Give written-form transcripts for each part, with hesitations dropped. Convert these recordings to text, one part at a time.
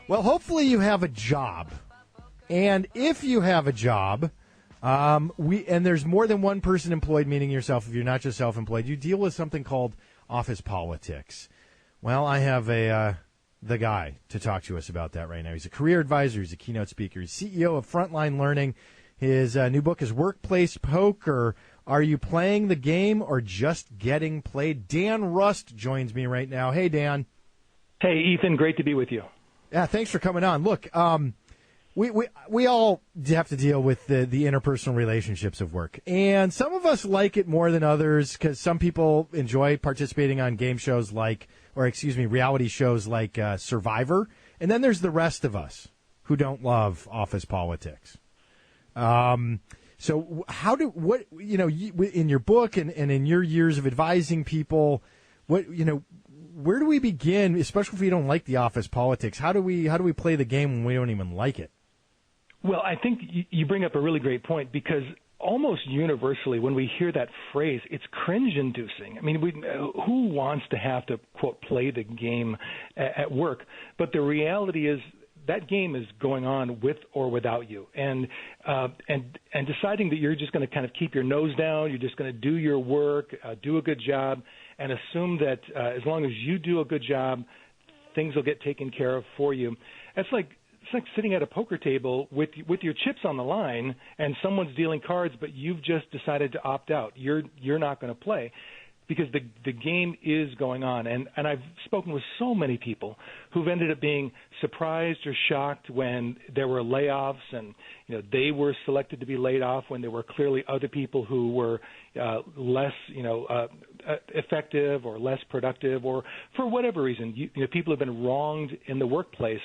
Well, hopefully you have a job. And if you have a job, and there's more than one person employed, meaning yourself, if you're not just self-employed, you deal with something called office politics. Well, I have the guy to talk to us about that right now. He's a career advisor. He's a keynote speaker. He's CEO of Frontline Learning. His new book is Workplace Poker. Are you playing the game or just getting played? Dan Rust joins me right now. Hey, Dan. Hey, Ethan. Great to be with you. Yeah, thanks for coming on. Look, we all have to deal with the interpersonal relationships of work. And some of us like it more than others because some people enjoy participating on game shows reality shows like Survivor. And then there's the rest of us who don't love office politics. So in your book and in your years of advising people, where do we begin, especially if we don't like the office politics? How do we play the game when we don't even like it? Well, I think you bring up a really great point because almost universally when we hear that phrase, it's cringe-inducing. I mean, who wants to have to, quote, play the game at work? But the reality is that game is going on with or without you. And deciding that you're just going to kind of keep your nose down, you're just going to do your work, do a good job, and assume that as long as you do a good job, things will get taken care of for you. It's like sitting at a poker table with your chips on the line and someone's dealing cards, but you've just decided to opt out. You're not going to play because the game is going on. And I've spoken with so many people who've ended up being surprised or shocked when there were layoffs and they were selected to be laid off when there were clearly other people who were less effective or less productive, or for whatever reason people have been wronged in the workplace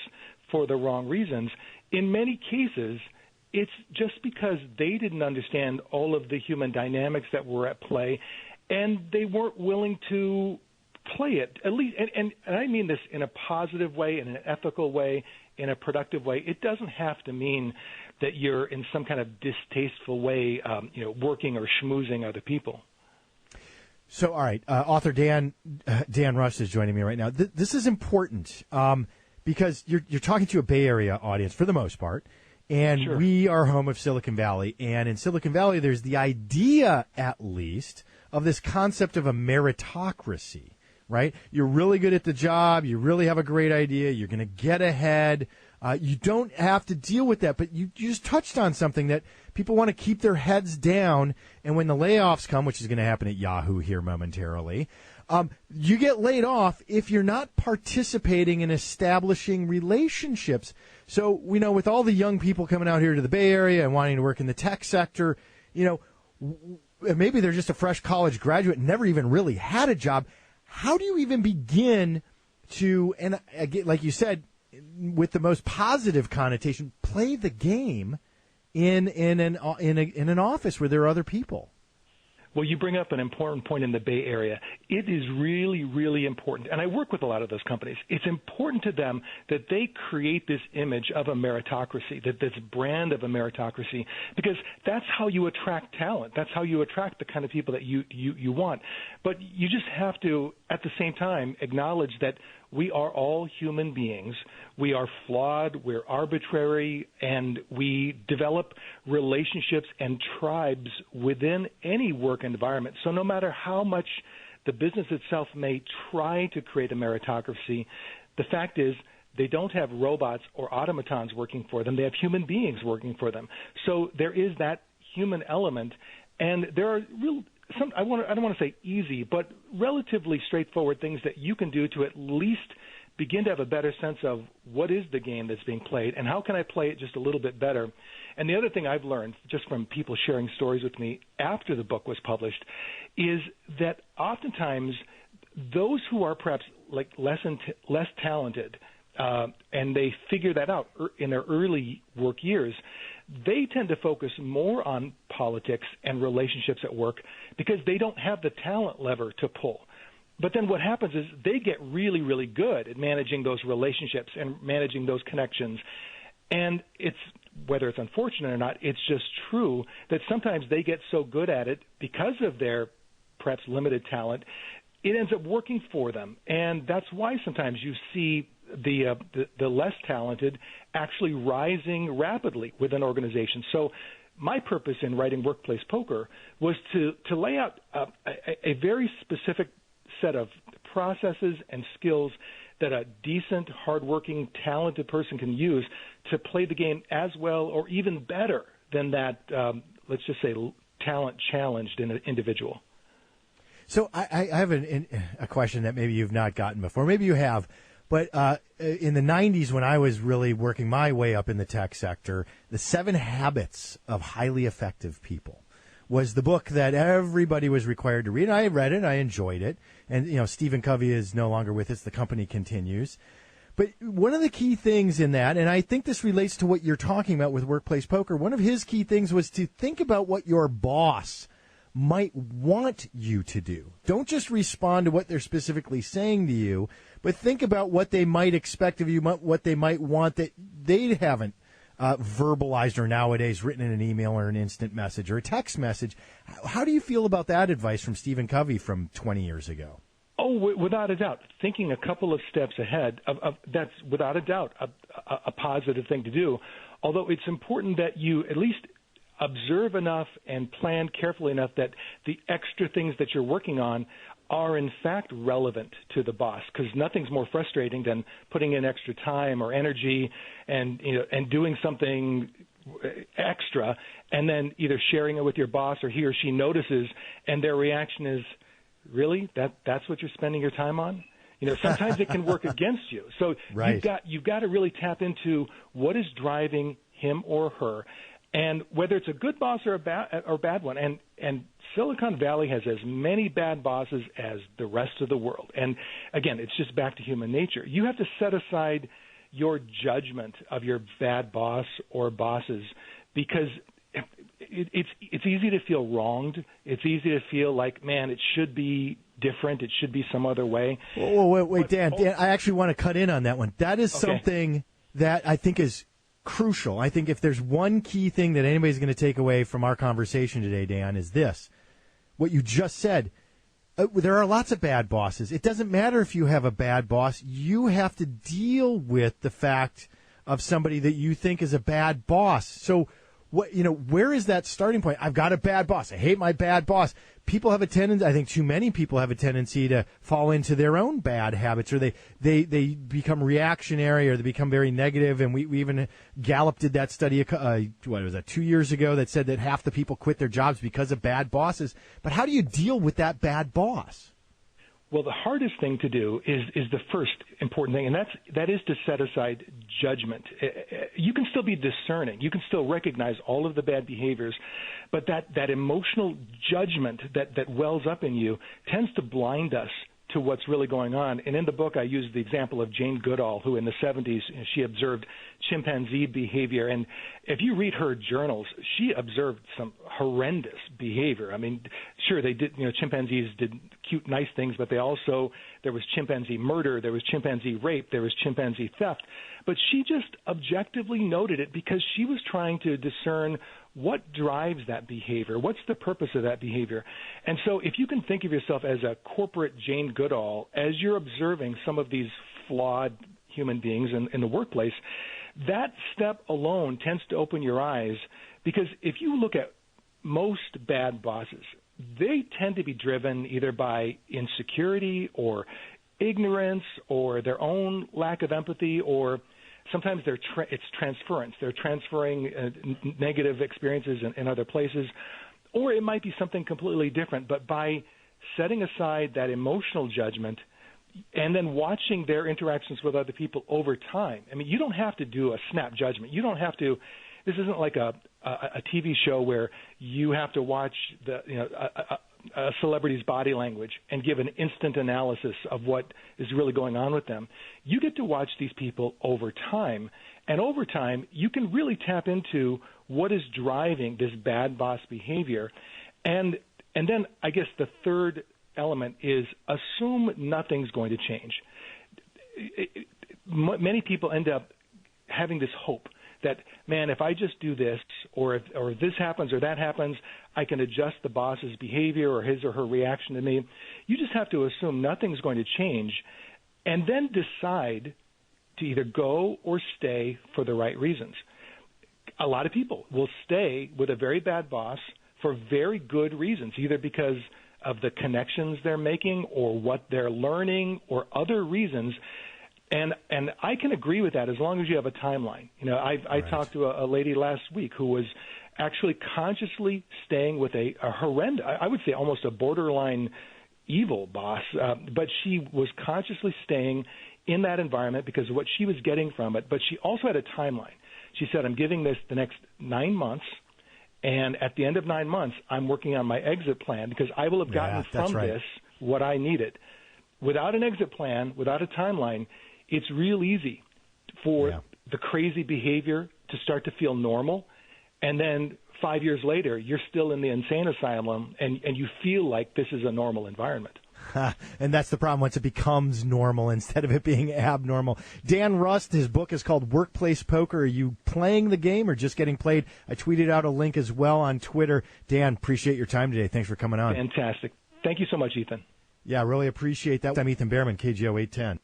for the wrong reasons. In many cases, it's just because they didn't understand all of the human dynamics that were at play, and they weren't willing to play it. At least, and I mean this in a positive way, in an ethical way, in a productive way. It doesn't have to mean that you're in some kind of distasteful way, working or schmoozing other people. So, all right, author Dan Rust is joining me right now. This is important because you're talking to a Bay Area audience for the most part, and Sure. We are home of Silicon Valley. And in Silicon Valley, there's the idea, at least, of this concept of a meritocracy, right? You're really good at the job. You really have a great idea. You're going to get ahead. You don't have to deal with that, but you just touched on something that people want to keep their heads down. And when the layoffs come, which is going to happen at Yahoo here momentarily, you get laid off if you're not participating in establishing relationships. So we know with all the young people coming out here to the Bay Area and wanting to work in the tech sector, maybe they're just a fresh college graduate and never even really had a job. How do you even begin to, and again, like you said, with the most positive connotation, play the game in an office where there are other people? Well, you bring up an important point in the Bay Area. It is really, really important, and I work with a lot of those companies. It's important to them that they create this image of a meritocracy, that this brand of a meritocracy, because that's how you attract talent. That's how you attract the kind of people that you want. But you just have to, at the same time, acknowledge that we are all human beings. We are flawed, we're arbitrary, and we develop relationships and tribes within any work environment. So no matter how much the business itself may try to create a meritocracy, the fact is they don't have robots or automatons working for them. They have human beings working for them. So there is that human element, and there are I don't want to say easy, but relatively straightforward things that you can do to at least begin to have a better sense of what is the game that's being played and how can I play it just a little bit better. And the other thing I've learned just from people sharing stories with me after the book was published is that oftentimes those who are perhaps like less talented and they figure that out in their early work years, they tend to focus more on politics and relationships at work because they don't have the talent lever to pull. But then what happens is they get really, really good at managing those relationships and managing those connections. And it's, whether it's unfortunate or not, it's just true that sometimes they get so good at it because of their perhaps limited talent, it ends up working for them. And that's why sometimes you see the less talented actually rising rapidly within organizations. So my purpose in writing Workplace Poker was to lay out a very specific set of processes and skills that a decent, hardworking, talented person can use to play the game as well or even better than that, let's just say, talent-challenged individual. So I have a question that maybe you've not gotten before. Maybe you have. But in the 90s, when I was really working my way up in the tech sector, The 7 Habits of Highly Effective People was the book that everybody was required to read. And I read it. I enjoyed it. And, Stephen Covey is no longer with us. The company continues. But one of the key things in that, and I think this relates to what you're talking about with Workplace Poker, one of his key things was to think about what your boss might want you to do. Don't just respond to what they're specifically saying to you, but think about what they might expect of you, what they might want that they haven't verbalized or nowadays written in an email or an instant message or a text message. How do you feel about that advice from Stephen Covey from 20 years ago? Oh, without a doubt. Thinking a couple of steps ahead, that's without a doubt a positive thing to do, although it's important that you at least observe enough and plan carefully enough that the extra things that you're working on are in fact relevant to the boss, because nothing's more frustrating than putting in extra time or energy and doing something extra and then either sharing it with your boss or he or she notices and their reaction is, really? That's what you're spending your time on? Sometimes it can work against you. So right. You've got to really tap into what is driving him or her. And whether it's a good boss or a bad one, and Silicon Valley has as many bad bosses as the rest of the world. And again, it's just back to human nature. You have to set aside your judgment of your bad boss or bosses because it's easy to feel wronged. It's easy to feel like, man, it should be different. It should be some other way. Wait, Dan, I actually want to cut in on that one. That is something that I think is crucial. I think if there's one key thing that anybody's going to take away from our conversation today, Dan, is this. What you just said, there are lots of bad bosses. It doesn't matter if you have a bad boss. You have to deal with the fact of somebody that you think is a bad boss. So, where is that starting point? I've got a bad boss. I hate my bad boss. People have a tendency, I think too many people have a tendency to fall into their own bad habits, or they become reactionary, or they become very negative. And we even Gallup did that study, 2 years ago, that said that half the people quit their jobs because of bad bosses. But how do you deal with that bad boss? Well, the hardest thing to do is the first important thing, and that is to set aside judgment. You can still be discerning. You can still recognize all of the bad behaviors, but that emotional judgment that wells up in you tends to blind us to what's really going on. And in the book, I use the example of Jane Goodall, who in the 70s, she observed chimpanzee behavior. And if you read her journals, she observed some horrendous behavior. I mean, sure, they did, chimpanzees did cute, nice things, but there was chimpanzee murder, there was chimpanzee rape, there was chimpanzee theft. But she just objectively noted it because she was trying to discern what drives that behavior, what's the purpose of that behavior. And so if you can think of yourself as a corporate Jane Goodall, as you're observing some of these flawed human beings in the workplace, that step alone tends to open your eyes, because if you look at most bad bosses, they tend to be driven either by insecurity or ignorance or their own lack of empathy, or sometimes it's transference. They're transferring negative experiences in other places, or it might be something completely different. But by setting aside that emotional judgment and then watching their interactions with other people over time, I mean, you don't have to do a snap judgment. You don't have to. This isn't like a TV show where you have to watch a celebrity's body language and give an instant analysis of what is really going on with them. You get to watch these people over time, and over time you can really tap into what is driving this bad boss behavior. And then I guess the third element is assume nothing's going to change. Many people end up having this hope that, man, if I just do this, or if this happens or that happens, I can adjust the boss's behavior or his or her reaction to me. You just have to assume nothing's going to change, and then decide to either go or stay for the right reasons. A lot of people will stay with a very bad boss for very good reasons, either because of the connections they're making or what they're learning or other reasons. And I can agree with that as long as you have a timeline. I talked to a lady last week who was actually consciously staying with a horrendous, I would say almost a borderline evil boss, but she was consciously staying in that environment because of what she was getting from it. But she also had a timeline. She said, I'm giving this the next 9 months, and at the end of 9 months, I'm working on my exit plan because I will have gotten from this what I needed. Without an exit plan, without a timeline, it's real easy for the crazy behavior to start to feel normal, and then 5 years later, you're still in the insane asylum, and you feel like this is a normal environment. And that's the problem once it becomes normal instead of it being abnormal. Dan Rust, his book is called Workplace Poker. Are you playing the game or just getting played? I tweeted out a link as well on Twitter. Dan, appreciate your time today. Thanks for coming on. Fantastic. Thank you so much, Ethan. Yeah, really appreciate that. I'm Ethan Bearman, KGO 810.